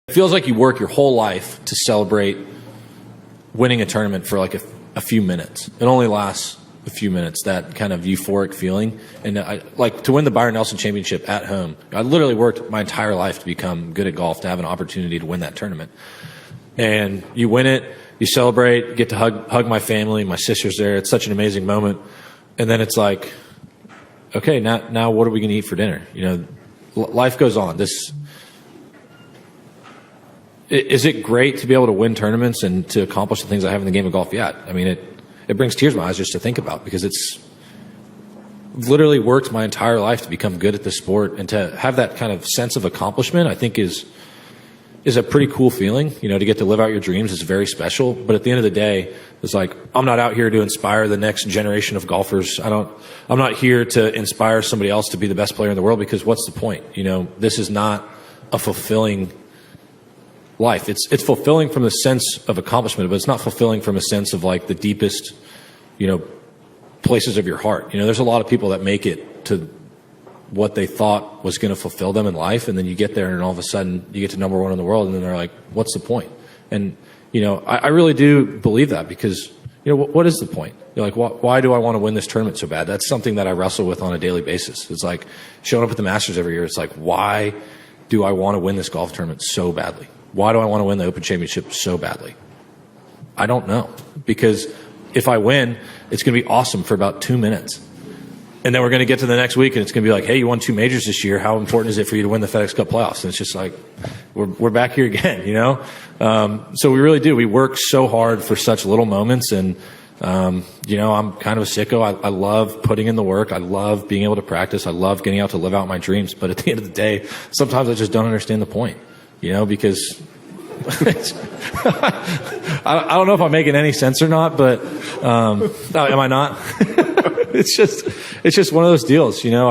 It feels like you work your whole life to celebrate winning a tournament for like a few minutes. It only lasts a few minutes, that kind of euphoric feeling. And like to win the Byron Nelson Championship at home, I literally worked my entire life to become good at golf, to have an opportunity to win that tournament. And you win it, you celebrate, get to hug my family, my sister's there. It's such an amazing moment. And then it's like, okay, now what are we going to eat for dinner? You know, life goes on. Is it great to be able to win tournaments and to accomplish the things I have in the game of golf? Yeah. I mean, it brings tears to my eyes just to think about, because it's literally worked my entire life to become good at this sport, and to have that kind of sense of accomplishment, I think is a pretty cool feeling. You know, to get to live out your dreams is very special. But at the end of the day, it's like, I'm not out here to inspire the next generation of golfers. I'm not here to inspire somebody else to be the best player in the world, because what's the point? You know, this is not a fulfilling life. It's fulfilling from the sense of accomplishment, but it's not fulfilling from a sense of like the deepest, you know, places of your heart. You know, there's a lot of people that make it to what they thought was going to fulfill them in life, and then you get there and all of a sudden you get to number one in the world, and then they're like, what's the point? And, you know, I really do believe that, because, you know, what is the point? You're like, why do I want to win this tournament so bad? That's something that I wrestle with on a daily basis. It's like showing up at the Masters every year. It's like, why do I want to win this golf tournament so badly? Why do I want to win the Open Championship so badly? I don't know. Because if I win, it's going to be awesome for about 2 minutes. And then we're going to get to the next week, and it's going to be like, hey, you won 2 majors this year. How important is it for you to win the FedEx Cup playoffs? And it's just like, we're back here again, you know? So we really do. We work so hard for such little moments. And, you know, I'm kind of a sicko. I love putting in the work. I love being able to practice. I love getting out to live out my dreams. But at the end of the day, sometimes I just don't understand the point. You know, because I don't know if I'm making any sense or not, but am I not? It's just one of those deals. You know,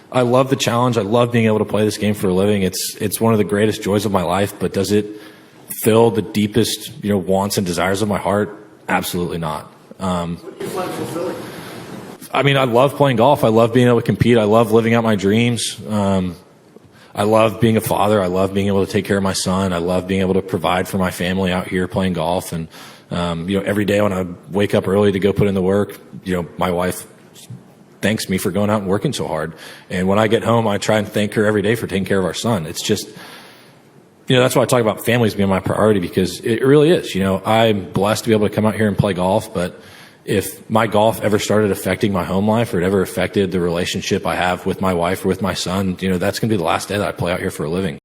I love the challenge. I love being able to play this game for a living. It's one of the greatest joys of my life. But does it fill the deepest, you know, wants and desires of my heart? Absolutely not. What do you find fulfilling? I mean, I love playing golf. I love being able to compete. I love living out my dreams. I love being a father. I love being able to take care of my son. I love being able to provide for my family out here playing golf. And, you know, every day when I wake up early to go put in the work, you know, my wife thanks me for going out and working so hard. And when I get home, I try and thank her every day for taking care of our son. It's just, you know, that's why I talk about families being my priority, because it really is. You know, I'm blessed to be able to come out here and play golf, but if my golf ever started affecting my home life, or it ever affected the relationship I have with my wife or with my son, you know, that's going to be the last day that I play out here for a living.